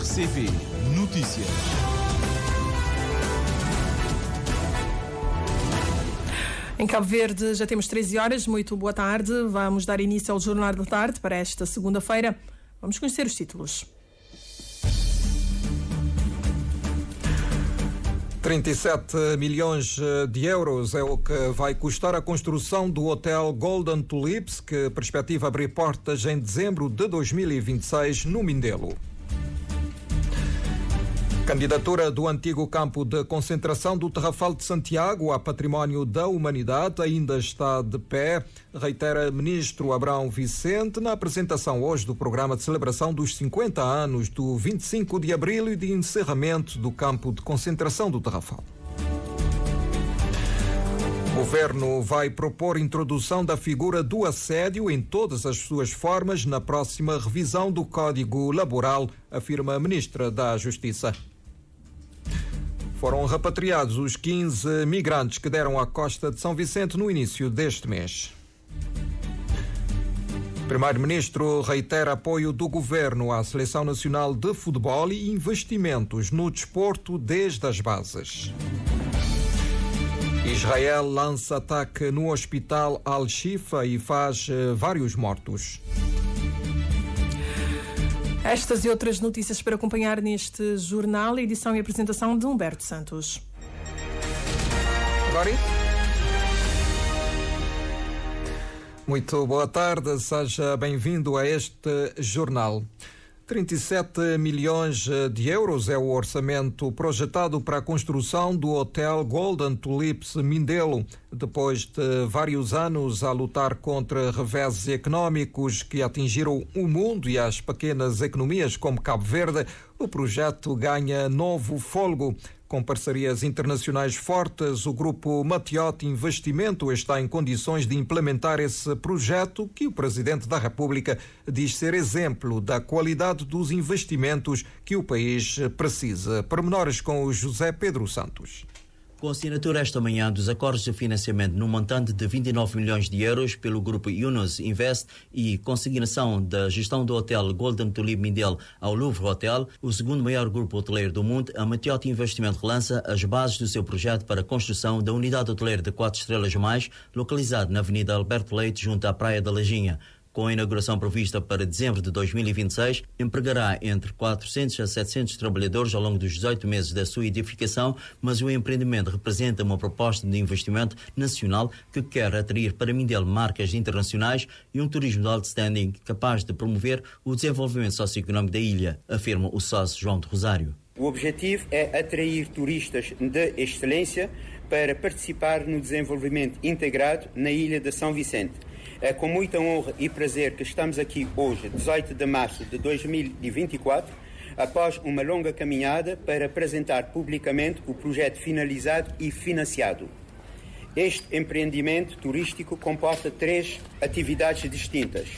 RCP Notícias. Em Cabo Verde já temos 13 horas, muito boa tarde. Vamos dar início ao Jornal da Tarde para esta segunda-feira. Vamos conhecer os títulos. 37 milhões de euros é o que vai custar a construção do hotel Golden Tulips, que perspectiva abrir portas em dezembro de 2026 no Mindelo. Candidatura do antigo campo de concentração do Tarrafal de Santiago a Património da Humanidade ainda está de pé, reitera ministro Abrão Vicente na apresentação hoje do programa de celebração dos 50 anos do 25 de abril e de encerramento do campo de concentração do Tarrafal. O governo vai propor introdução da figura do assédio em todas as suas formas na próxima revisão do Código Laboral, afirma a ministra da Justiça. Foram repatriados os 15 migrantes que deram à costa de São Vicente no início deste mês. O primeiro-ministro reitera apoio do governo à Seleção Nacional de Futebol e investimentos no desporto desde as bases. Israel lança ataque no hospital Al-Shifa e faz vários mortos. Estas e outras notícias para acompanhar neste jornal, edição e apresentação de Humberto Santos. Agora muito boa tarde, seja bem-vindo a este jornal. 37 milhões de euros é o orçamento projetado para a construção do hotel Golden Tulips Mindelo. Depois de vários anos a lutar contra reveses económicos que atingiram o mundo e as pequenas economias como Cabo Verde, o projeto ganha novo fôlego. Com parcerias internacionais fortes, o grupo Matiote Investimento está em condições de implementar esse projeto que o Presidente da República diz ser exemplo da qualidade dos investimentos que o país precisa. Pormenores com o José Pedro Santos. Com a assinatura esta manhã dos acordos de financiamento no montante de 29 milhões de euros pelo grupo Yunus Invest e consignação da gestão do hotel Golden Tulip Mindelo ao Louvre Hotel, o segundo maior grupo hoteleiro do mundo, a Matiote Investimento relança as bases do seu projeto para a construção da unidade hoteleira de 4 estrelas mais, localizado na Avenida Alberto Leite, junto à Praia da Lajinha. Com a inauguração prevista para dezembro de 2026, empregará entre 400 a 700 trabalhadores ao longo dos 18 meses da sua edificação, mas o empreendimento representa uma proposta de investimento nacional que quer atrair para Mindelo marcas internacionais e um turismo de alto standing capaz de promover o desenvolvimento socioeconómico da ilha, afirma o sócio João de Rosário. O objetivo é atrair turistas de excelência para participar no desenvolvimento integrado na ilha de São Vicente. É com muita honra e prazer que estamos aqui hoje, 18 de março de 2024, após uma longa caminhada para apresentar publicamente o projeto finalizado e financiado. Este empreendimento turístico comporta 3 atividades distintas.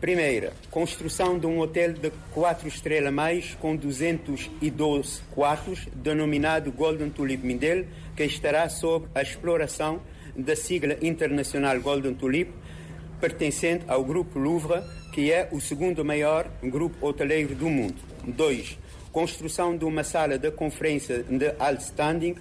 Primeira, construção de um hotel de 4 estrelas mais com 212 quartos, denominado Golden Tulip Mindelo, que estará sob a exploração da sigla internacional Golden Tulip, pertencente ao Grupo Louvre, que é o segundo maior grupo hoteleiro do mundo. 2. Construção de uma sala de conferência de alto standing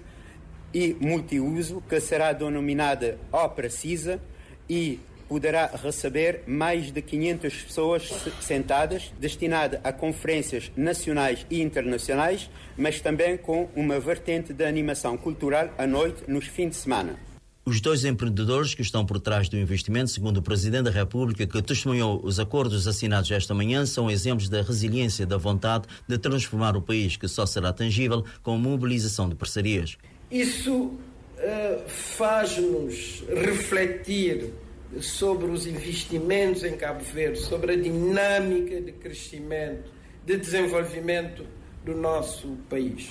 e multiuso, que será denominada Ópera Cisa e poderá receber mais de 500 pessoas sentadas, destinada a conferências nacionais e internacionais, mas também com uma vertente de animação cultural à noite, nos fins de semana. Os 2 empreendedores que estão por trás do investimento, segundo o Presidente da República, que testemunhou os acordos assinados esta manhã, são exemplos da resiliência e da vontade de transformar o país, que só será tangível com a mobilização de parcerias. Isso faz-nos refletir sobre os investimentos em Cabo Verde, sobre a dinâmica de crescimento, de desenvolvimento do nosso país.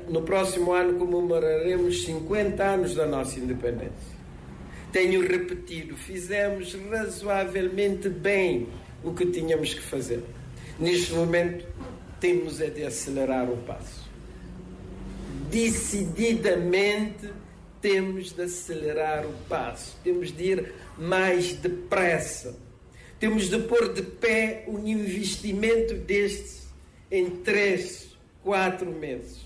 No próximo ano comemoraremos 50 anos da nossa independência. Tenho repetido, fizemos razoavelmente bem o que tínhamos que fazer. Neste momento, temos de acelerar o passo. Decididamente, temos de acelerar o passo. Temos de ir mais depressa. Temos de pôr de pé um investimento destes em 3, 4 meses.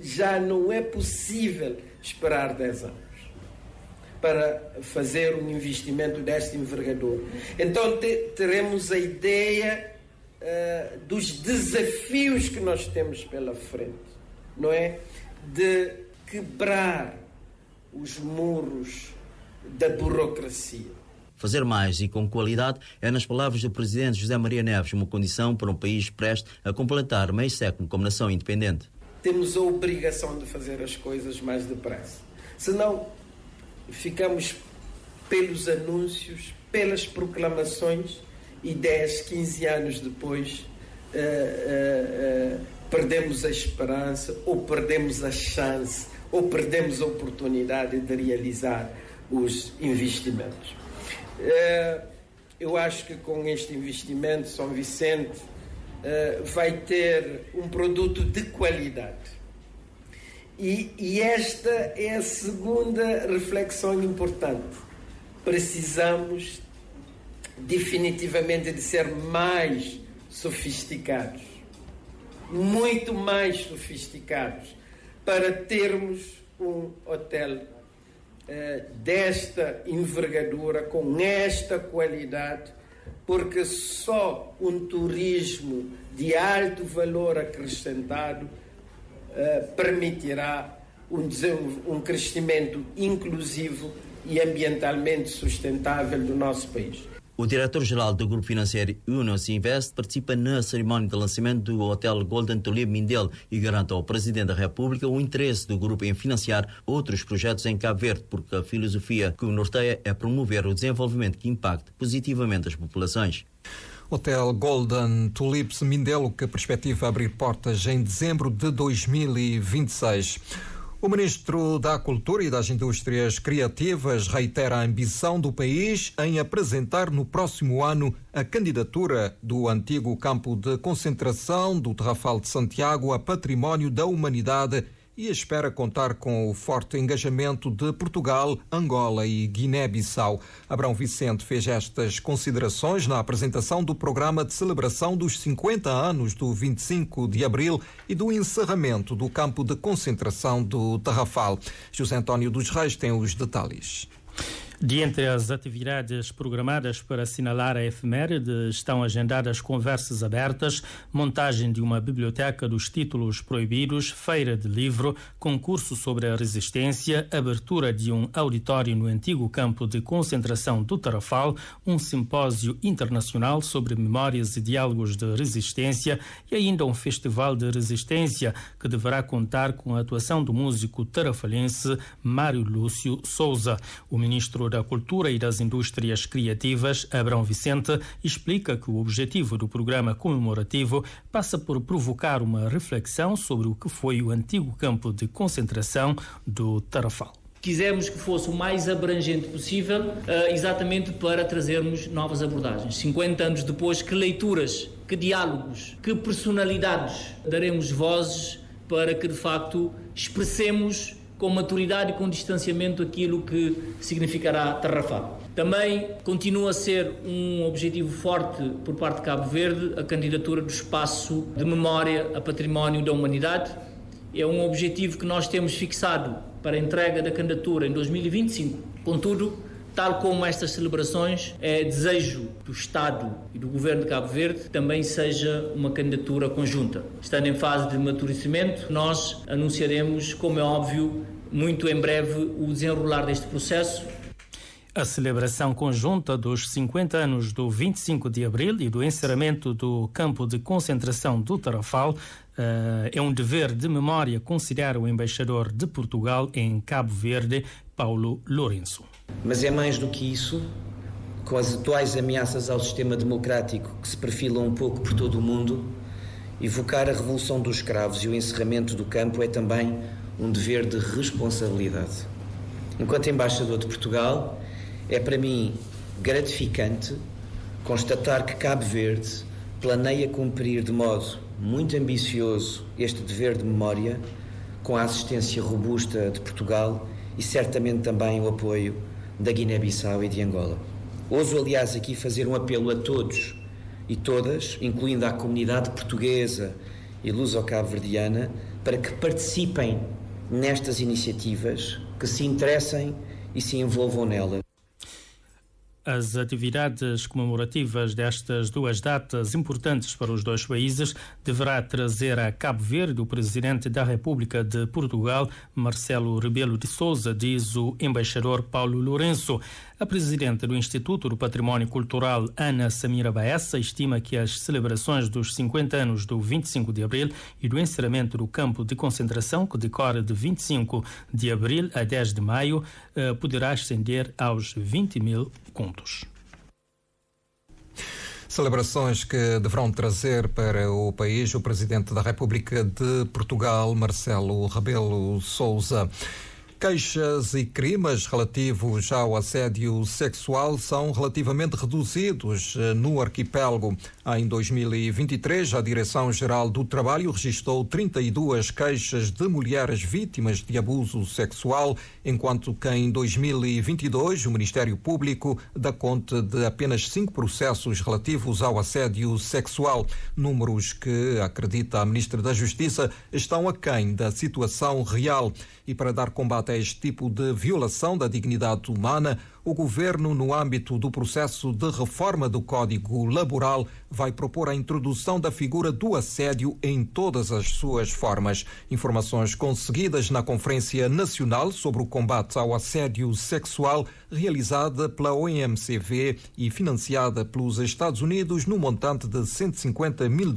Já não é possível esperar 10 anos para fazer um investimento desta envergadura. Então teremos a ideia dos desafios que nós temos pela frente, não é? De quebrar os muros da burocracia. Fazer mais e com qualidade é, nas palavras do presidente José Maria Neves, uma condição para um país prestes a completar meio século como nação independente. Temos a obrigação de fazer as coisas mais depressa. Senão, ficamos pelos anúncios, pelas proclamações e 10, 15 anos depois perdemos a esperança ou perdemos a chance ou perdemos a oportunidade de realizar os investimentos. Eu acho que com este investimento São Vicente vai ter um produto de qualidade. E esta é a segunda reflexão importante. Precisamos definitivamente de ser mais sofisticados, muito mais sofisticados, para termos um hotel desta envergadura, com esta qualidade, porque só um turismo de alto valor acrescentado permitirá um crescimento inclusivo e ambientalmente sustentável do nosso país. O diretor-geral do grupo financeiro Yunus Invest participa na cerimónia de lançamento do Hotel Golden Tulip Mindelo e garante ao Presidente da República o interesse do grupo em financiar outros projetos em Cabo Verde, porque a filosofia que o norteia é promover o desenvolvimento que impacte positivamente as populações. Hotel Golden Tulips Mindelo, que perspectiva abrir portas em dezembro de 2026. O Ministro da Cultura e das Indústrias Criativas reitera a ambição do país em apresentar no próximo ano a candidatura do antigo campo de concentração do Tarrafal de Santiago a Património da Humanidade e espera contar com o forte engajamento de Portugal, Angola e Guiné-Bissau. Abrão Vicente fez estas considerações na apresentação do programa de celebração dos 50 anos do 25 de Abril e do encerramento do campo de concentração do Tarrafal. José António dos Reis tem os detalhes. Dentre as atividades programadas para assinalar a efeméride estão agendadas conversas abertas, montagem de uma biblioteca dos títulos proibidos, feira de livro, concurso sobre a resistência, abertura de um auditório no antigo campo de concentração do Tarrafal, um simpósio internacional sobre memórias e diálogos de resistência e ainda um festival de resistência que deverá contar com a atuação do músico tarafalense Mário Lúcio Souza. O ministro da Cultura e das Indústrias Criativas, Abrão Vicente, explica que o objetivo do programa comemorativo passa por provocar uma reflexão sobre o que foi o antigo campo de concentração do Tarrafal. Quisemos que fosse o mais abrangente possível, exatamente para trazermos novas abordagens. 50 anos depois, que leituras, que diálogos, que personalidades daremos vozes para que, de facto, expressemos com maturidade e com distanciamento aquilo que significará Tarrafal. Também continua a ser um objetivo forte por parte de Cabo Verde a candidatura do espaço de memória a património da humanidade. É um objetivo que nós temos fixado para a entrega da candidatura em 2025. Contudo, tal como estas celebrações, é desejo do Estado e do Governo de Cabo Verde que também seja uma candidatura conjunta. Estando em fase de maturecimento, nós anunciaremos, como é óbvio, muito em breve o desenrolar deste processo. A celebração conjunta dos 50 anos do 25 de Abril e do encerramento do campo de concentração do Tarrafal é um dever de memória, considera o embaixador de Portugal em Cabo Verde, Paulo Lourenço. Mas é mais do que isso. Com as atuais ameaças ao sistema democrático que se perfilam um pouco por todo o mundo, evocar a revolução dos escravos e o encerramento do campo é também um dever de responsabilidade. Enquanto embaixador de Portugal, é para mim gratificante constatar que Cabo Verde planeia cumprir de modo muito ambicioso este dever de memória, com a assistência robusta de Portugal e certamente também o apoio da Guiné-Bissau e de Angola. Ouso, aliás, aqui fazer um apelo a todos e todas, incluindo a comunidade portuguesa e luso-cabo-verdiana, para que participem nestas iniciativas, que se interessem e se envolvam nelas. As atividades comemorativas destas duas datas importantes para os dois países deverá trazer a Cabo Verde o Presidente da República de Portugal, Marcelo Rebelo de Sousa, diz o embaixador Paulo Lourenço. A presidente do Instituto do Património Cultural, Ana Samira Baessa, estima que as celebrações dos 50 anos do 25 de abril e do encerramento do campo de concentração, que decorre de 25 de abril a 10 de maio, poderá ascender aos 20 mil contos. Celebrações que deverão trazer para o país o Presidente da República de Portugal, Marcelo Rebelo Sousa. Queixas e crimes relativos ao assédio sexual são relativamente reduzidos no arquipélago. Em 2023, a Direção-Geral do Trabalho registrou 32 queixas de mulheres vítimas de abuso sexual, enquanto que em 2022 o Ministério Público dá conta de apenas 5 processos relativos ao assédio sexual, números que, acredita a Ministra da Justiça, estão aquém da situação real. E para dar combate a este tipo de violação da dignidade humana, o Governo, no âmbito do processo de reforma do Código Laboral, vai propor a introdução da figura do assédio em todas as suas formas. Informações conseguidas na Conferência Nacional sobre o Combate ao Assédio Sexual, realizada pela OMCV e financiada pelos Estados Unidos no montante de $150 mil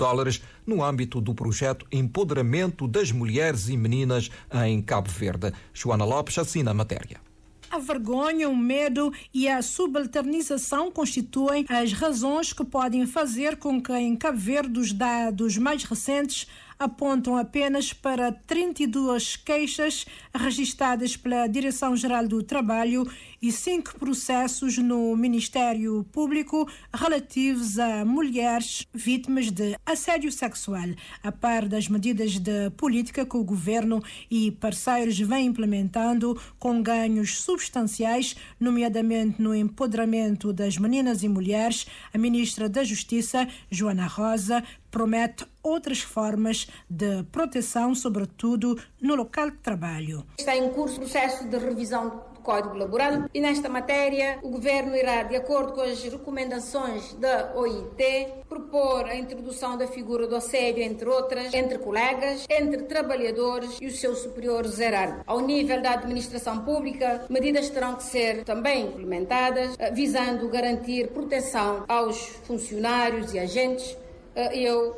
no âmbito do projeto Empoderamento das Mulheres e Meninas em Cabo Verde. Joana Lopes assina a matéria. A vergonha, o medo e a subalternização constituem as razões que podem fazer com que em Cabo Verde os dados mais recentes apontam apenas para 32 queixas registadas pela Direção-Geral do Trabalho e 5 processos no Ministério Público relativos a mulheres vítimas de assédio sexual, a par das medidas de política que o Governo e parceiros vêm implementando com ganhos substanciais, nomeadamente no empoderamento das meninas e mulheres. A Ministra da Justiça, Joana Rosa, promete outras formas de proteção, sobretudo no local de trabalho. Está em curso o processo de revisão do Código Laboral e nesta matéria o Governo irá, de acordo com as recomendações da OIT, propor a introdução da figura do assédio, entre outras, entre colegas, entre trabalhadores e os seus superiores hierárquicos. Ao nível da administração pública, medidas terão que ser também implementadas, visando garantir proteção aos funcionários e agentes. Eu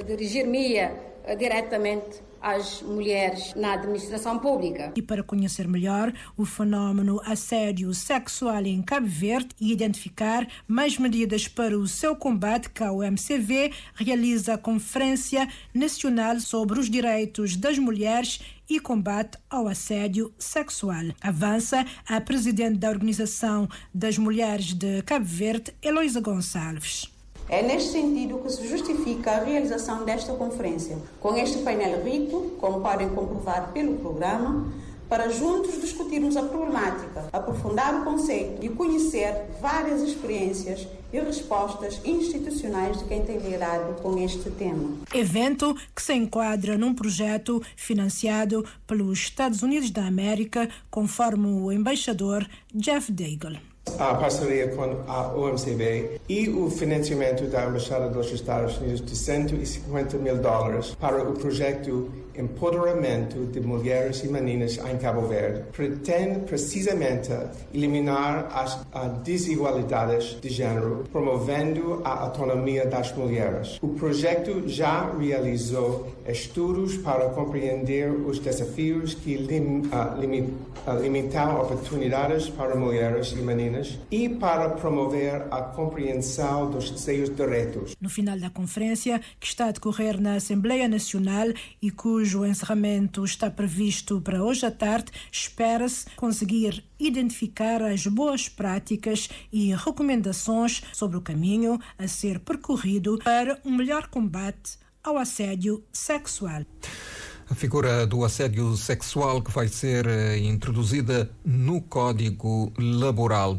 dirigir-me-ia diretamente às mulheres na administração pública. E para conhecer melhor o fenómeno assédio sexual em Cabo Verde e identificar mais medidas para o seu combate, que a OMCV realiza a Conferência Nacional sobre os Direitos das Mulheres e combate ao assédio sexual. Avança a presidente da Organização das Mulheres de Cabo Verde, Heloísa Gonçalves. É neste sentido que se justifica a realização desta conferência, com este painel rico, como podem comprovar pelo programa, para juntos discutirmos a problemática, aprofundar o conceito e conhecer várias experiências e respostas institucionais de quem tem lidado com este tema. Evento que se enquadra num projeto financiado pelos Estados Unidos da América, conforme o embaixador Jeff Daigle. A parceria com a OMCV e o financiamento da Embaixada dos Estados Unidos de $150 mil para o projeto Empoderamento de Mulheres e Meninas em Cabo Verde pretende precisamente eliminar as desigualdades de género, promovendo a autonomia das mulheres. O projeto já realizou estudos para compreender os desafios que limitam oportunidades para mulheres e meninas e para promover a compreensão dos seus direitos. No final da conferência, que está a decorrer na Assembleia Nacional e cujo encerramento está previsto para hoje à tarde, espera-se conseguir identificar as boas práticas e recomendações sobre o caminho a ser percorrido para um melhor combate ao assédio sexual. A figura do assédio sexual que vai ser introduzida no Código Laboral.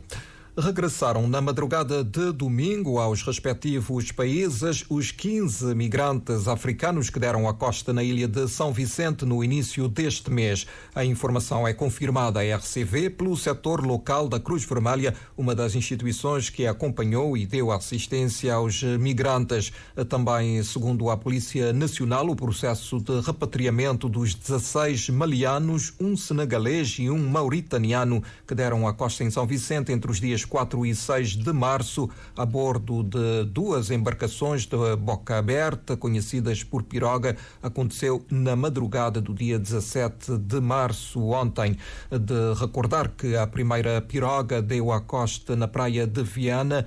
Regressaram na madrugada de domingo aos respectivos países os 15 migrantes africanos que deram a costa na ilha de São Vicente no início deste mês. A informação é confirmada à RCV pelo setor local da Cruz Vermelha, uma das instituições que acompanhou e deu assistência aos migrantes. Também, segundo a Polícia Nacional, o processo de repatriamento dos 16 malianos, um senegalês e um mauritaniano que deram a costa em São Vicente entre os dias 4 e 6 de março, a bordo de duas embarcações de boca aberta, conhecidas por piroga, aconteceu na madrugada do dia 17 de março, ontem. De recordar que a primeira piroga deu a costa na praia de Viana,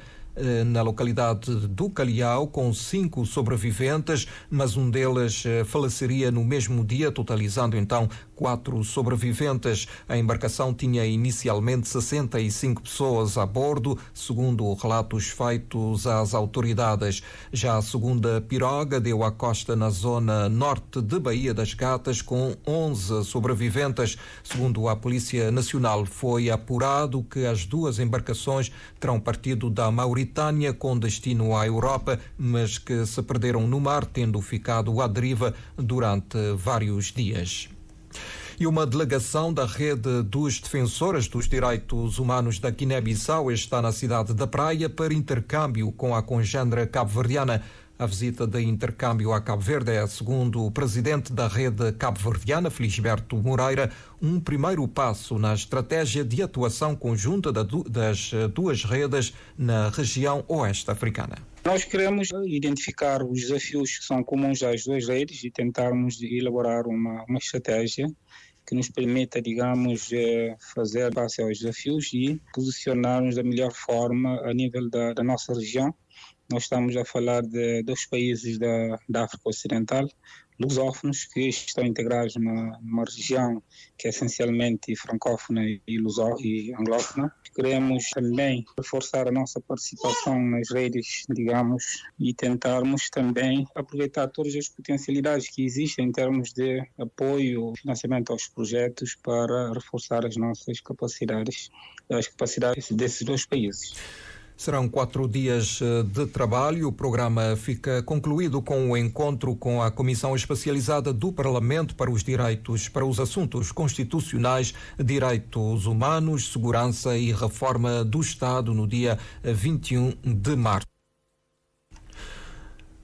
na localidade do Caliao, com 5 sobreviventes, mas um deles faleceria no mesmo dia, totalizando então 4 sobreviventes. A embarcação tinha inicialmente 65 pessoas a bordo, segundo relatos feitos às autoridades. Já a segunda piroga deu à costa na zona norte de Baía das Gatas, com 11 sobreviventes. Segundo a Polícia Nacional, foi apurado que as duas embarcações terão partido da Mauritânia com destino à Europa, mas que se perderam no mar, tendo ficado à deriva durante vários dias. E uma delegação da Rede dos Defensores dos Direitos Humanos da Guiné-Bissau está na cidade da Praia para intercâmbio com a congênere cabo-verdiana. A visita de intercâmbio a Cabo Verde é, segundo o presidente da rede cabo-verdiana, Felisberto Moreira, um primeiro passo na estratégia de atuação conjunta das duas redes na região oeste africana. Nós queremos identificar os desafios que são comuns às duas redes e tentarmos elaborar uma estratégia que nos permita, digamos, fazer face aos desafios e posicionarmos da melhor forma a nível da nossa região. Nós estamos a falar de 2 países da África Ocidental, lusófonos, que estão integrados numa região que é essencialmente francófona e anglófona. Queremos também reforçar a nossa participação nas redes, digamos, e tentarmos também aproveitar todas as potencialidades que existem em termos de apoio e financiamento aos projetos para reforçar as nossas capacidades, as capacidades desses 2 países. Serão 4 dias de trabalho. O programa fica concluído com o encontro com a Comissão Especializada do Parlamento para os Assuntos Constitucionais, Direitos Humanos, Segurança e Reforma do Estado no dia 21 de março.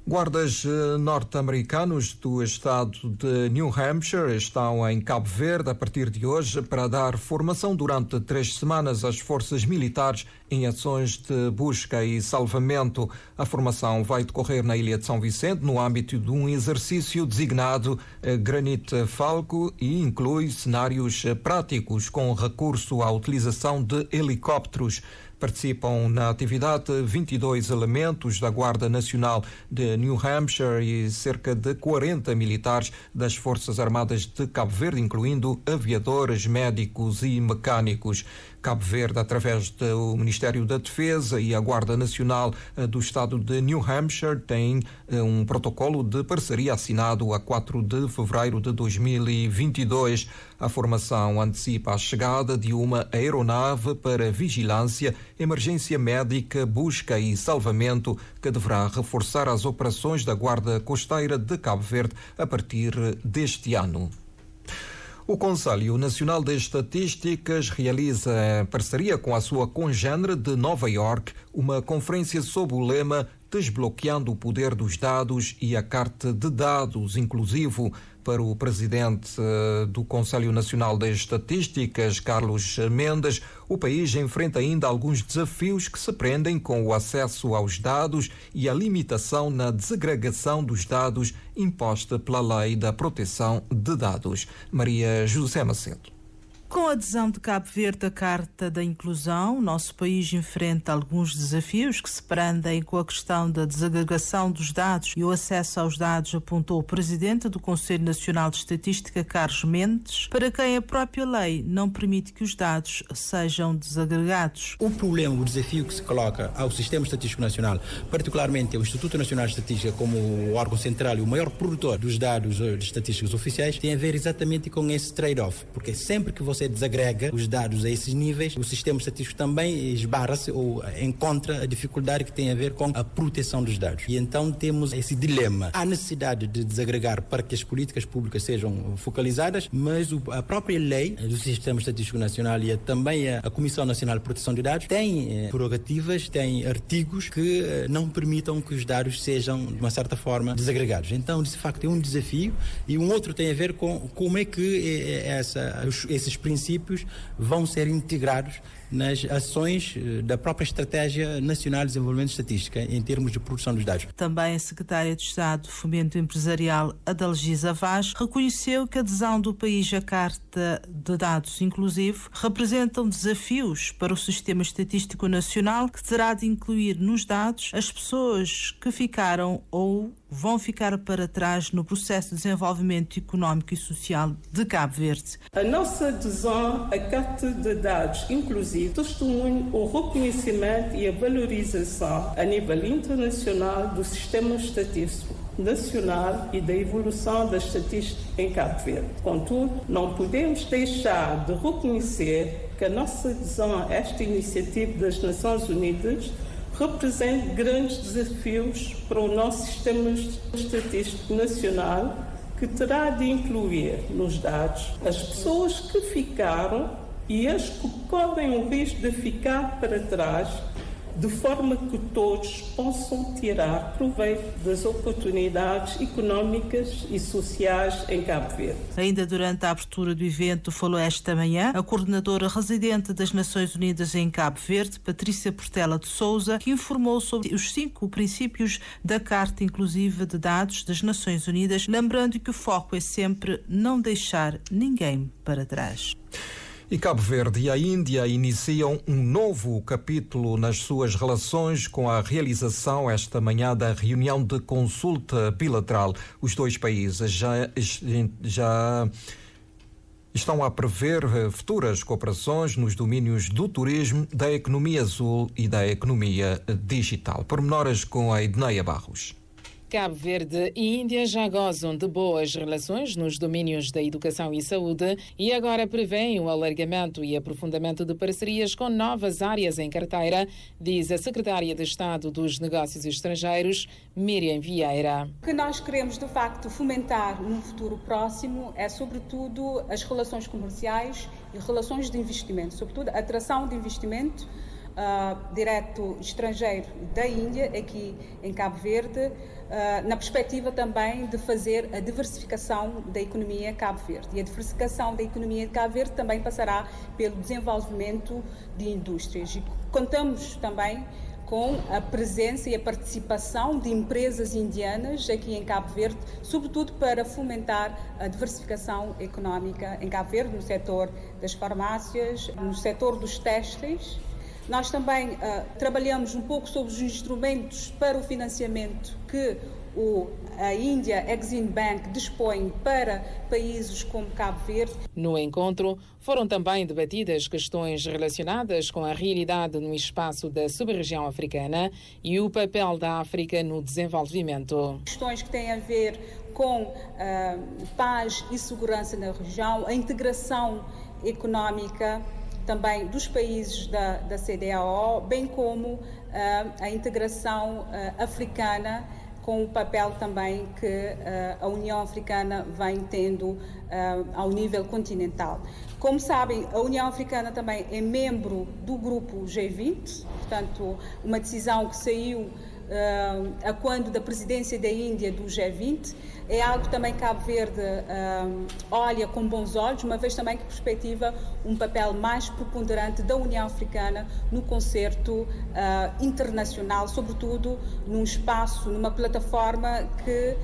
Guardas norte-americanos do estado de New Hampshire estão em Cabo Verde a partir de hoje para dar formação durante 3 semanas às forças militares em ações de busca e salvamento. A formação vai decorrer na Ilha de São Vicente no âmbito de um exercício designado Granite Falco e inclui cenários práticos com recurso à utilização de helicópteros. Participam na atividade 22 elementos da Guarda Nacional de New Hampshire e cerca de 40 militares das Forças Armadas de Cabo Verde, incluindo aviadores, médicos e mecânicos. Cabo Verde, através do Ministério da Defesa e a Guarda Nacional do Estado de New Hampshire, tem um protocolo de parceria assinado a 4 de fevereiro de 2022. A formação antecipa a chegada de uma aeronave para vigilância, emergência médica, busca e salvamento, que deverá reforçar as operações da Guarda Costeira de Cabo Verde a partir deste ano. O Conselho Nacional de Estatísticas realiza, em parceria com a sua congênere de Nova Iorque, uma conferência sob o lema Desbloqueando o Poder dos Dados e a Carta de Dados Inclusivo. Para o presidente do Conselho Nacional de Estatísticas, Carlos Mendes, o país enfrenta ainda alguns desafios que se prendem com o acesso aos dados e a limitação na desagregação dos dados imposta pela Lei da Proteção de Dados. Maria José Macedo. Com a adesão de Cabo Verde à Carta da Inclusão, o nosso país enfrenta alguns desafios que se prendem com a questão da desagregação dos dados e o acesso aos dados, apontou o presidente do Conselho Nacional de Estatística, Carlos Mendes, para quem a própria lei não permite que os dados sejam desagregados. O problema, o desafio que se coloca ao Sistema Estatístico Nacional, particularmente ao Instituto Nacional de Estatística como o órgão central e o maior produtor dos dados estatísticos oficiais, tem a ver exatamente com esse trade-off, porque sempre que você você desagrega os dados a esses níveis, o sistema estatístico também esbarra-se ou encontra a dificuldade que tem a ver com a proteção dos dados. E então temos esse dilema. Há necessidade de desagregar para que as políticas públicas sejam focalizadas, mas a própria lei do Sistema Estatístico Nacional e também a Comissão Nacional de Proteção de Dados tem prerrogativas, tem artigos que não permitam que os dados sejam, de uma certa forma, desagregados. Então, de facto, é um desafio, e um outro tem a ver com como é que esses princípios vão ser integrados nas ações da própria Estratégia Nacional de Desenvolvimento de Estatística em termos de produção dos dados. Também a Secretária de Estado do Fomento Empresarial, Adalgisa Vaz, reconheceu que a adesão do país à Carta de Dados Inclusivo representam desafios para o Sistema Estatístico Nacional, que terá de incluir nos dados as pessoas que ficaram ou vão ficar para trás no processo de desenvolvimento económico e social de Cabo Verde. A nossa adesão à Carta de Dados Inclusivo testemunha o reconhecimento e a valorização a nível internacional do sistema estatístico nacional e da evolução da estatística em Cabo Verde. Contudo, não podemos deixar de reconhecer que a nossa adesão a esta iniciativa das Nações Unidas representa grandes desafios para o nosso sistema estatístico nacional, que terá de incluir nos dados as pessoas que ficaram e as que correm o risco de ficar para trás, de forma que todos possam tirar proveito das oportunidades económicas e sociais em Cabo Verde. Ainda durante a abertura do evento, falou esta manhã a coordenadora residente das Nações Unidas em Cabo Verde, Patrícia Portela de Sousa, que informou sobre os 5 princípios da Carta Inclusiva de Dados das Nações Unidas, lembrando que o foco é sempre não deixar ninguém para trás. E Cabo Verde e a Índia iniciam um novo capítulo nas suas relações com a realização esta manhã da reunião de consulta bilateral. Os dois países já estão a prever futuras cooperações nos domínios do turismo, da economia azul e da economia digital. Pormenores com a Edneia Barros. Cabo Verde e Índia já gozam de boas relações nos domínios da educação e saúde e agora prevêem o alargamento e aprofundamento de parcerias com novas áreas em carteira, diz a Secretária de Estado dos Negócios Estrangeiros, Miriam Vieira. O que nós queremos, de facto, fomentar num futuro próximo é, sobretudo, as relações comerciais e relações de investimento, sobretudo a atração de investimento direto estrangeiro da Índia, aqui em Cabo Verde, na perspectiva também de fazer a diversificação da economia Cabo Verde. E a diversificação da economia de Cabo Verde também passará pelo desenvolvimento de indústrias. E contamos também com a presença e a participação de empresas indianas aqui em Cabo Verde, sobretudo para fomentar a diversificação económica em Cabo Verde, no setor das farmácias, no setor dos têxteis. Nós também trabalhamos um pouco sobre os instrumentos para o financiamento que a India Exim Bank dispõe para países como Cabo Verde. No encontro, foram também debatidas questões relacionadas com a realidade no espaço da sub-região africana e o papel da África no desenvolvimento. Questões que têm a ver com paz e segurança na região, a integração económica também dos países da CEDEAO, bem como a integração africana, com o papel também que a União Africana vem tendo ao nível continental. Como sabem, a União Africana também é membro do grupo G20, portanto, uma decisão que saiu a quando da presidência da Índia do G20, é algo que também Cabo Verde olha com bons olhos, uma vez também que perspectiva um papel mais preponderante da União Africana no concerto internacional, sobretudo num espaço, numa plataforma que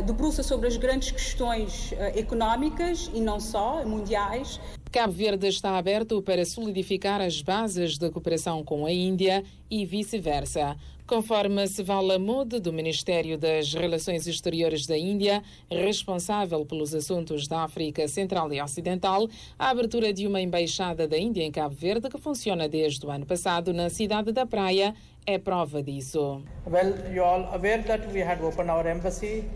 debruça sobre as grandes questões económicas e não só, mundiais. Cabo Verde está aberto para solidificar as bases da cooperação com a Índia e vice-versa. Conforme Sivala Modi, do Ministério das Relações Exteriores da Índia, responsável pelos assuntos da África Central e Ocidental, a abertura de uma embaixada da Índia em Cabo Verde, que funciona desde o ano passado na cidade da Praia, é prova disso.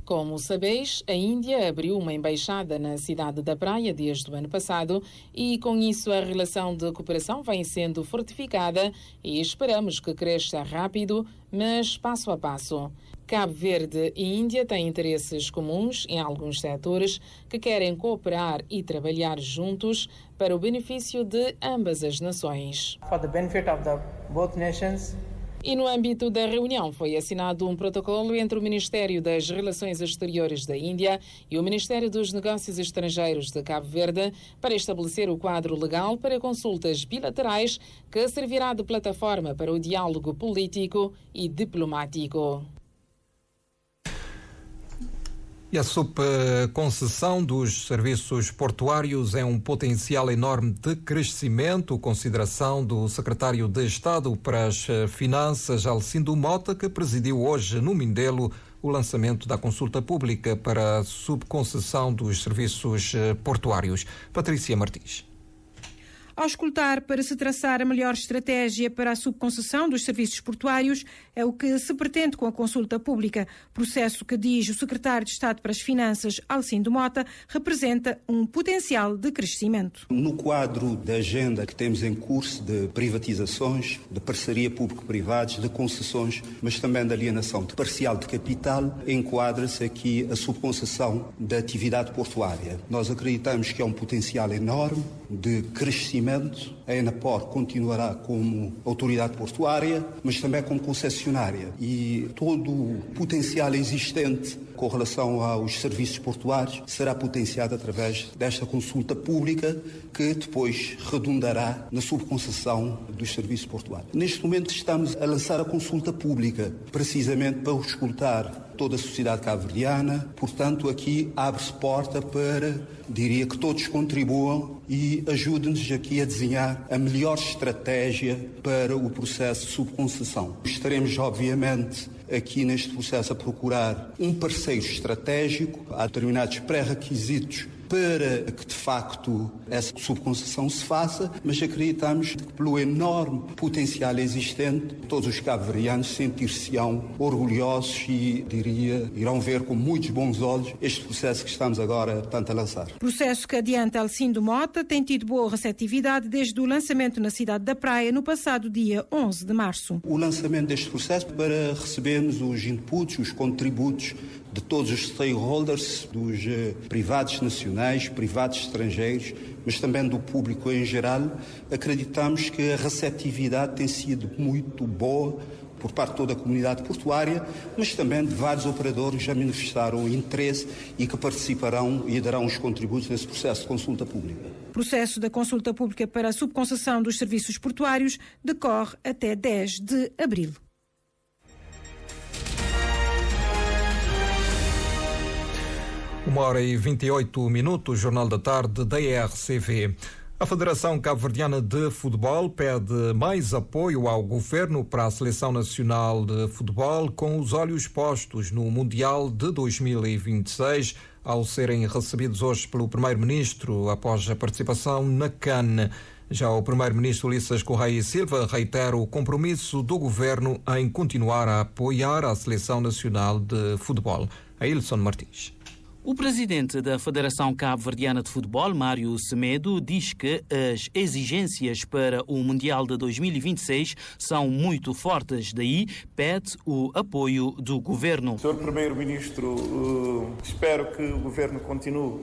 Como sabeis, a Índia abriu uma embaixada na cidade da Praia desde o ano passado e, com isso, a relação de cooperação vem sendo fortificada e esperamos que cresça rápido, mas passo a passo. Cabo Verde e Índia têm interesses comuns em alguns setores que querem cooperar e trabalhar juntos para o benefício de ambas as nações. E no âmbito da reunião foi assinado um protocolo entre o Ministério das Relações Exteriores da Índia e o Ministério dos Negócios Estrangeiros de Cabo Verde para estabelecer o quadro legal para consultas bilaterais que servirá de plataforma para o diálogo político e diplomático. E a subconcessão dos serviços portuários é um potencial enorme de crescimento, consideração do secretário de Estado para as Finanças, Alcindo Mota, que presidiu hoje no Mindelo o lançamento da consulta pública para a subconcessão dos serviços portuários. Patrícia Martins. Ao escutar para se traçar a melhor estratégia para a subconcessão dos serviços portuários, é o que se pretende com a consulta pública. Processo que, diz o secretário de Estado para as Finanças, Alcindo Mota, representa um potencial de crescimento. No quadro da agenda que temos em curso de privatizações, de parceria público-privados, de concessões, mas também de alienação parcial de capital, enquadra-se aqui a subconcessão da atividade portuária. Nós acreditamos que é um potencial enorme de crescimento. A Enapor continuará como autoridade portuária, mas também como concessionária. E todo o potencial existente com relação aos serviços portuários será potenciado através desta consulta pública que depois redundará na subconcessão dos serviços portuários. Neste momento estamos a lançar a consulta pública precisamente para escutar toda a sociedade cabo-verdiana. Portanto, aqui abre-se porta para, diria, que todos contribuam e ajudem-nos aqui a desenhar a melhor estratégia para o processo de subconcessão. Estaremos, obviamente, aqui neste processo a procurar um parceiro estratégico. Há determinados pré-requisitos para que, de facto, essa subconcessão se faça, mas acreditamos que, pelo enorme potencial existente, todos os cabo-verdianos sentir-se-ão orgulhosos e, diria, irão ver com muitos bons olhos este processo que estamos agora, tanto a lançar. Processo que, adianta Alcindo Mota, tem tido boa receptividade desde o lançamento na cidade da Praia no passado dia 11 de março. O lançamento deste processo para recebermos os inputs, os contributos de todos os stakeholders, dos privados nacionais, privados estrangeiros, mas também do público em geral, acreditamos que a receptividade tem sido muito boa por parte de toda a comunidade portuária, mas também de vários operadores que já manifestaram interesse e que participarão e darão os contributos nesse processo de consulta pública. O processo da consulta pública para a subconcessão dos serviços portuários decorre até 10 de abril. Uma hora e 28 minutos, Jornal da Tarde da RCV. A Federação Cabo-Verdiana de Futebol pede mais apoio ao governo para a Seleção Nacional de Futebol, com os olhos postos no Mundial de 2026, ao serem recebidos hoje pelo Primeiro-Ministro após a participação na CAN. Já o Primeiro-Ministro Ulisses Correia e Silva reitera o compromisso do governo em continuar a apoiar a Seleção Nacional de Futebol. Ailson Martins. O presidente da Federação Cabo-Verdiana de Futebol, Mário Semedo, diz que as exigências para o Mundial de 2026 são muito fortes, daí pede o apoio do governo. Senhor Primeiro-Ministro, espero que o governo continue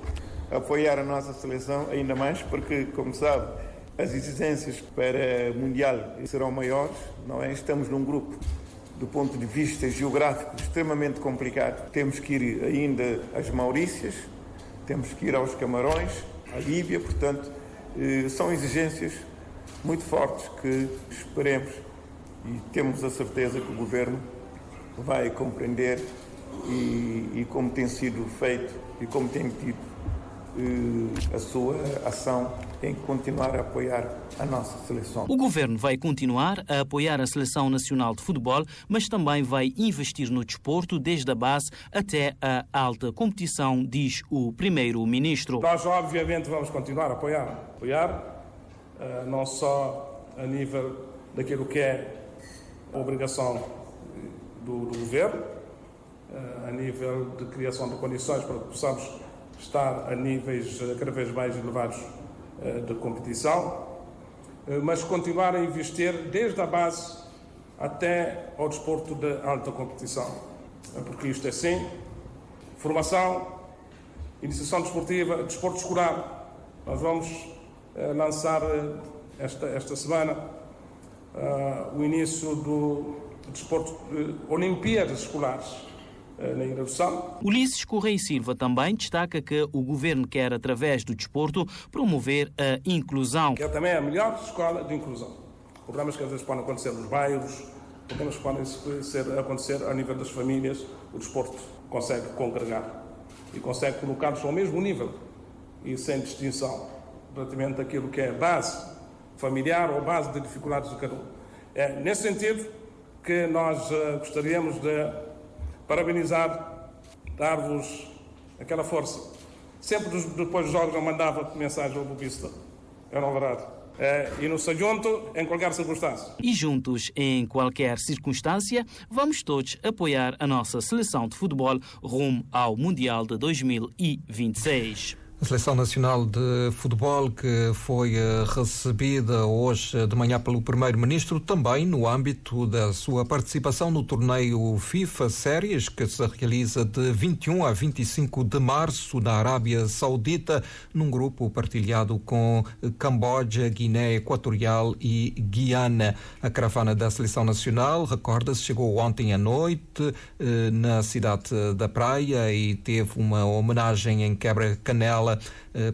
a apoiar a nossa seleção, ainda mais porque, como sabe, as exigências para o Mundial serão maiores, não é? Estamos num grupo do ponto de vista geográfico extremamente complicado. Temos que ir ainda às Maurícias, temos que ir aos Camarões, à Líbia, portanto, são exigências muito fortes que esperemos e temos a certeza que o Governo vai compreender e como tem sido feito e como tem tido a sua ação em continuar a apoiar a nossa seleção. O governo vai continuar a apoiar a Seleção Nacional de Futebol, mas também vai investir no desporto desde a base até a alta competição, diz o primeiro-ministro. Nós, obviamente, vamos continuar a apoiar não só a nível daquilo que é a obrigação do governo, a nível de criação de condições para que possamos estar a níveis cada vez mais elevados de competição, mas continuar a investir desde a base até ao desporto de alta competição. Porque isto é sim, formação, iniciação desportiva, desporto escolar. Nós vamos lançar esta semana o início do desporto Olimpíadas Escolares na Ilha do Sal. Ulisses Correia Silva também destaca que o governo quer, através do desporto, promover a inclusão. Que é também a melhor escola de inclusão. Problemas que às vezes podem acontecer nos bairros, problemas que podem acontecer a nível das famílias, o desporto consegue congregar e consegue colocá-los ao mesmo nível e sem distinção relativamente àquilo que é base familiar ou base de dificuldades de cada um. É nesse sentido que nós gostaríamos de parabenizar, dar-vos aquela força. Sempre depois dos jogos eu mandava mensagem ao bobista. É não verdade. E no junto em qualquer circunstância. E juntos, em qualquer circunstância, vamos todos apoiar a nossa seleção de futebol rumo ao Mundial de 2026. A Seleção Nacional de Futebol, que foi recebida hoje de manhã pelo Primeiro-Ministro, também no âmbito da sua participação no torneio FIFA Séries, que se realiza de 21 a 25 de março na Arábia Saudita, num grupo partilhado com Camboja, Guiné Equatorial e Guiana. A caravana da Seleção Nacional, recorda-se, chegou ontem à noite na cidade da Praia e teve uma homenagem em Quebra-Canela,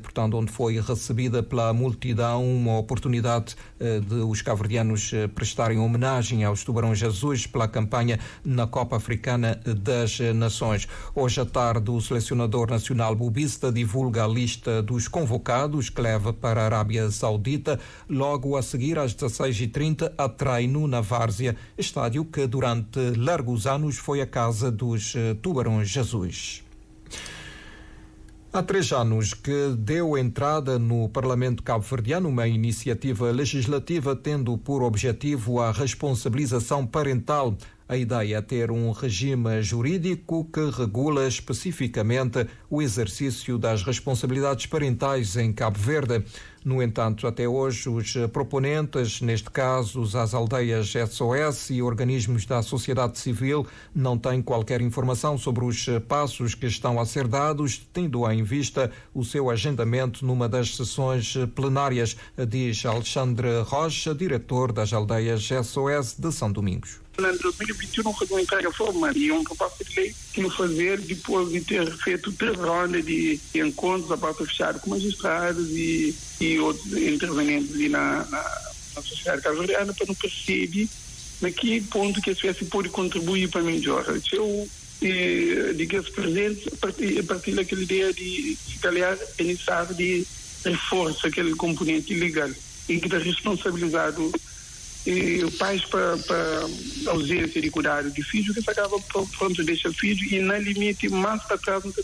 portanto, onde foi recebida pela multidão, uma oportunidade de os cabo-verdianos prestarem homenagem aos Tubarões Azuis pela campanha na Copa Africana das Nações. Hoje à tarde, o selecionador nacional bobista divulga a lista dos convocados que leva para a Arábia Saudita. Logo a seguir, às 16h30, a treino na Várzea, estádio que durante largos anos foi a casa dos Tubarões Azuis. Há 3 anos que deu entrada no Parlamento cabo-verdiano uma iniciativa legislativa tendo por objetivo a responsabilização parental. A ideia é ter um regime jurídico que regula especificamente o exercício das responsabilidades parentais em Cabo Verde. No entanto, até hoje, os proponentes, neste caso as aldeias SOS e organismos da sociedade civil, não têm qualquer informação sobre os passos que estão a ser dados, tendo em vista o seu agendamento numa das sessões plenárias, diz Alexandre Rocha, diretor das aldeias SOS de São Domingos. Em 2021 foi uma entrega formal e uma proposta de lei que nos fazer depois de ter feito 3 rondas de encontros a porta fechada com magistrados e outros intervenientes na sociedade cabo-verdiana para não perceber na que ponto que a SOS pode contribuir para melhor. Eu digo esse presente a partir daquela ideia de aliás, é necessário de reforçar aquele componente legal e que está responsabilizado pais para ausência de cuidado de filho, que se acaba pronto deixa filho e na limite mais para trás não tem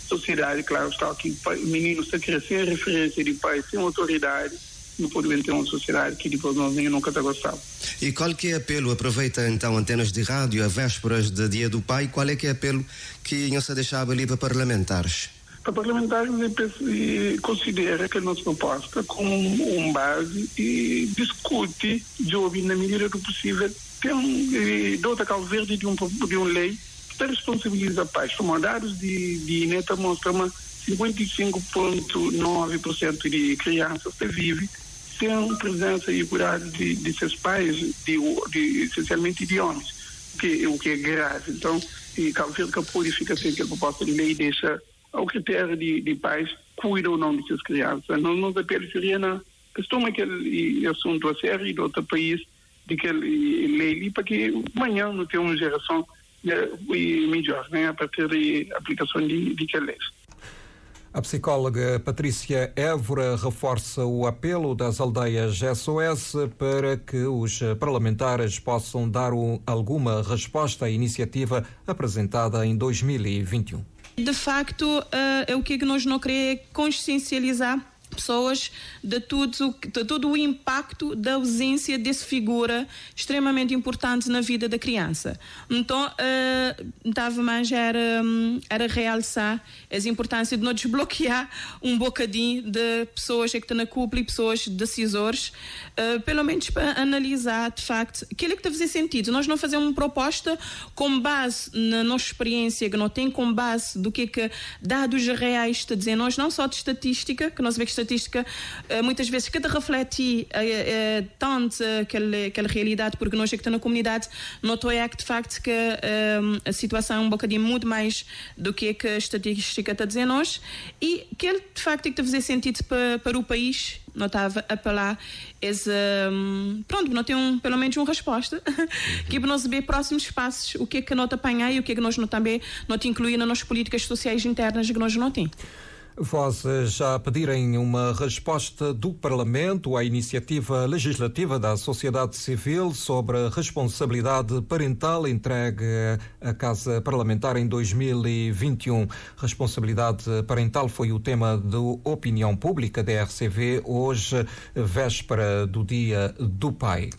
sociedade, claro, está aqui menino está crescendo sem referência de pai, sem autoridade, não pode ter uma sociedade que depois nós nunca está gostado. E qual que é o apelo? Aproveita então antenas de rádio a vésperas do Dia do Pai, qual é que é o apelo que não se deixava ali para parlamentares? Para parlamentares, considera que a nossa proposta como base e discute de ouvir na medida do possível dota Cabo Verde de uma lei que responsabiliza pais. Como dados de INETA mostram 55,9% de crianças que vivem sem presença e cuidado de seus pais, essencialmente de homens, o que é grave. Então, Cabo Verde que purifica sempre a proposta de lei deixa ao critério de pais cuidam ou não de suas crianças. Não apelo seria na questão aquele assunto a sério de outro país, de aquele lei, para que amanhã não tenha uma geração melhor, né, a partir da aplicação de que lei. A psicóloga Patrícia Évora reforça o apelo das aldeias SOS para que os parlamentares possam dar alguma resposta à iniciativa apresentada em 2021. De facto, o que nós não queremos é consciencializar pessoas de todo o impacto da ausência dessa figura extremamente importante na vida da criança. Então, estava mais era realçar a importância de não desbloquear um bocadinho de pessoas que estão na cúpula e pessoas decisores, pelo menos para analisar, de facto, aquilo que está a fazer sentido. Nós não fazemos uma proposta com base na nossa experiência, que não tem com base do que dados reais está a dizer. Nós não só de estatística, que nós vemos que estatística muitas vezes que reflete tanto aquela realidade, porque nós que estamos na comunidade notou que de facto que a situação é um bocadinho muito mais do que a estatística está a dizer nós, e que ele de facto tem que fazer sentido para o país. Não estava a apelar pronto, não tem pelo menos uma resposta que para nós ver próximos passos, o que nós apanhar e o que nós não também não incluir nas nossas políticas sociais internas que nós não temos. Vozes já pedirem uma resposta do Parlamento à iniciativa legislativa da sociedade civil sobre a responsabilidade parental entregue à Casa Parlamentar em 2021. Responsabilidade parental foi o tema da opinião pública da RCV hoje, véspera do Dia do Pai.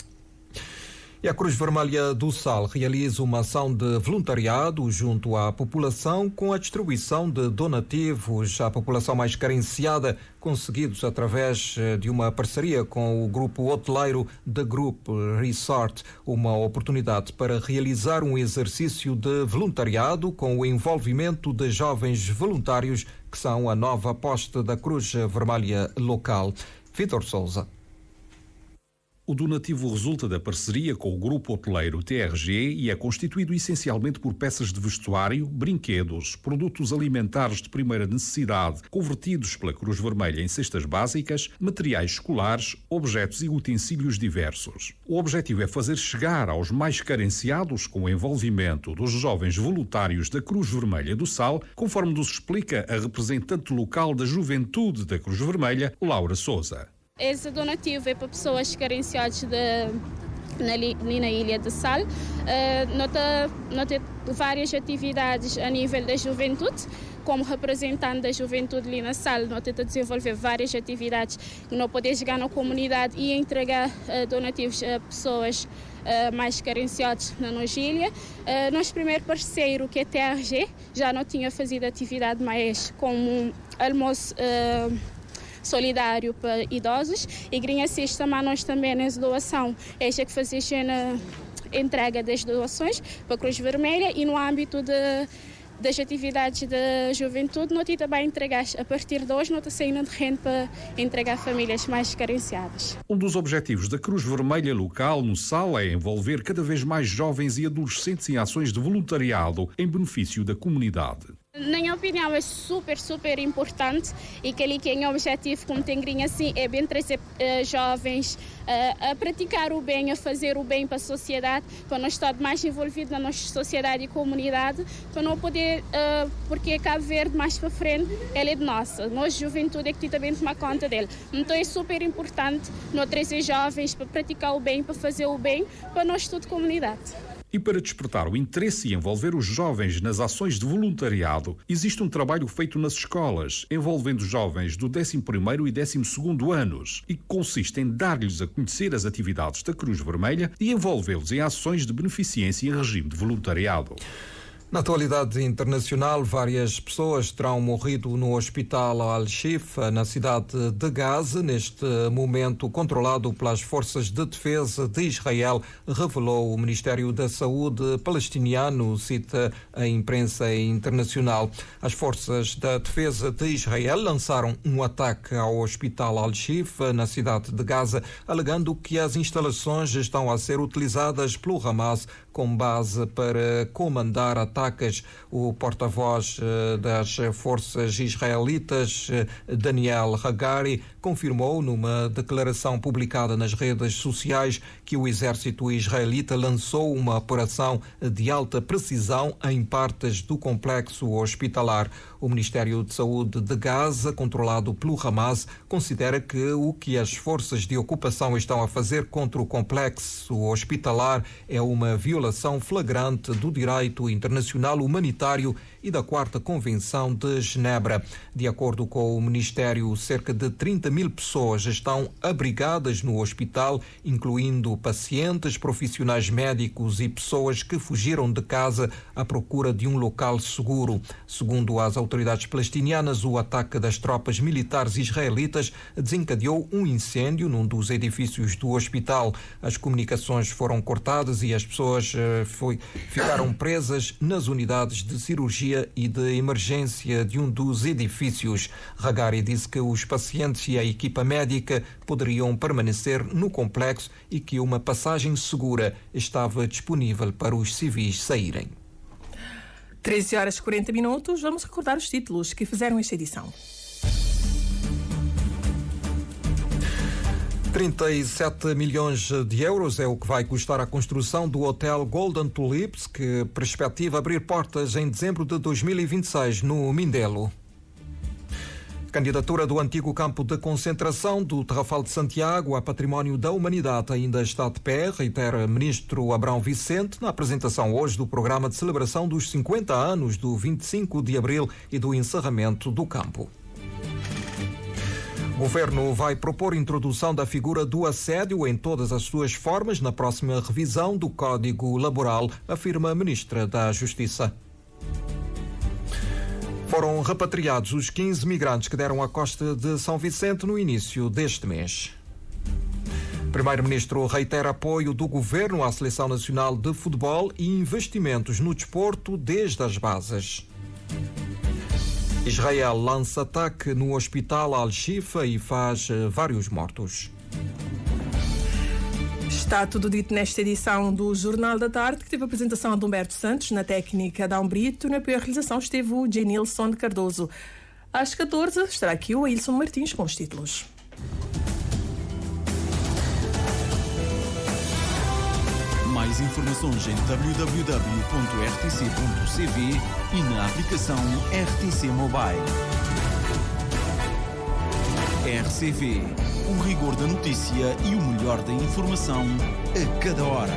E a Cruz Vermelha do Sal realiza uma ação de voluntariado junto à população com a distribuição de donativos à população mais carenciada, conseguidos através de uma parceria com o grupo hoteleiro The Group Resort, uma oportunidade para realizar um exercício de voluntariado com o envolvimento de jovens voluntários que são a nova aposta da Cruz Vermelha local. Vítor Sousa. O donativo resulta da parceria com o grupo hoteleiro TRG e é constituído essencialmente por peças de vestuário, brinquedos, produtos alimentares de primeira necessidade, convertidos pela Cruz Vermelha em cestas básicas, materiais escolares, objetos e utensílios diversos. O objetivo é fazer chegar aos mais carenciados com o envolvimento dos jovens voluntários da Cruz Vermelha do Sal, conforme nos explica a representante local da Juventude da Cruz Vermelha, Laura Sousa. Esse donativo é para pessoas carenciadas na Ilha de Sal. Nós temos várias atividades a nível da juventude. Como representante da juventude ali na Sal, nós tentamos desenvolver várias atividades que nós podemos chegar na comunidade e entregar donativos a pessoas mais carenciadas na nossa ilha. Nosso primeiro parceiro, que é a TRG, já não tinha feito atividade mais como almoço solidário para idosos, e graças também nós também nessa doação é que fazemos a entrega das doações para a Cruz Vermelha, e no âmbito das atividades da juventude nós também entregamos a partir de hoje, nós estamos saindo de terreno para entregar a famílias mais carenciadas. Um dos objetivos da Cruz Vermelha local no Sal é envolver cada vez mais jovens e adolescentes em ações de voluntariado em benefício da comunidade. Na minha opinião, é super importante, e que ali que é o objetivo, como tem grinha assim, é bem trazer jovens a praticar o bem, a fazer o bem para a sociedade, para nós estar mais envolvidos na nossa sociedade e comunidade, para não poder, porque Cabo Verde mais para frente, ela é de nossa, nós juventude é que também tomar conta dele. Então é super importante nós trazer jovens para praticar o bem, para fazer o bem, para nós toda a comunidade. E para despertar o interesse e envolver os jovens nas ações de voluntariado, existe um trabalho feito nas escolas, envolvendo jovens do 11º e 12º anos, e que consiste em dar-lhes a conhecer as atividades da Cruz Vermelha e envolvê-los em ações de beneficência em regime de voluntariado. Na atualidade internacional, várias pessoas terão morrido no hospital Al-Shifa, na cidade de Gaza, neste momento controlado pelas forças de defesa de Israel, revelou o Ministério da Saúde palestiniano, cita a imprensa internacional. As forças da defesa de Israel lançaram um ataque ao hospital Al-Shifa, na cidade de Gaza, alegando que as instalações estão a ser utilizadas pelo Hamas como base para comandar ataques ataques. O porta-voz das forças israelitas, Daniel Hagari, confirmou numa declaração publicada nas redes sociais que o exército israelita lançou uma operação de alta precisão em partes do complexo hospitalar. O Ministério de Saúde de Gaza, controlado pelo Hamas, considera que o que as forças de ocupação estão a fazer contra o complexo hospitalar é uma violação flagrante do direito internacional humanitário e da 4ª Convenção de Genebra. De acordo com o Ministério, cerca de 30.000 pessoas estão abrigadas no hospital, incluindo pacientes, profissionais médicos e pessoas que fugiram de casa à procura de um local seguro. Segundo as autoridades palestinianas, o ataque das tropas militares israelitas desencadeou um incêndio num dos edifícios do hospital. As comunicações foram cortadas e as pessoas ficaram presas nas unidades de cirurgia e de emergência de um dos edifícios. Hagari disse que os pacientes e a equipa médica poderiam permanecer no complexo e que uma passagem segura estava disponível para os civis saírem. 13h40. Vamos recordar os títulos que fizeram esta edição. 37 milhões de euros é o que vai custar a construção do Hotel Golden Tulips, que perspectiva abrir portas em dezembro de 2026 no Mindelo. A candidatura do antigo campo de concentração do Tarrafal de Santiago a Património da Humanidade ainda está de pé, reitera ministro Abrão Vicente na apresentação hoje do programa de celebração dos 50 anos do 25 de abril e do encerramento do campo. O governo vai propor introdução da figura do assédio em todas as suas formas na próxima revisão do Código Laboral, afirma a ministra da Justiça. Foram repatriados os 15 migrantes que deram à costa de São Vicente no início deste mês. O primeiro-ministro reitera apoio do governo à Seleção Nacional de Futebol e investimentos no desporto desde as bases. Israel lança ataque no hospital Al-Shifa e faz vários mortos. Está tudo dito nesta edição do Jornal da Tarde, que teve a apresentação de Humberto Santos, na técnica da Brito, na realização esteve o Genilson Cardoso. Às 14 estará aqui o Ailson Martins com os títulos. Mais informações em www.rtc.cv e na aplicação RTC Mobile. RCV, o rigor da notícia e o melhor da informação a cada hora.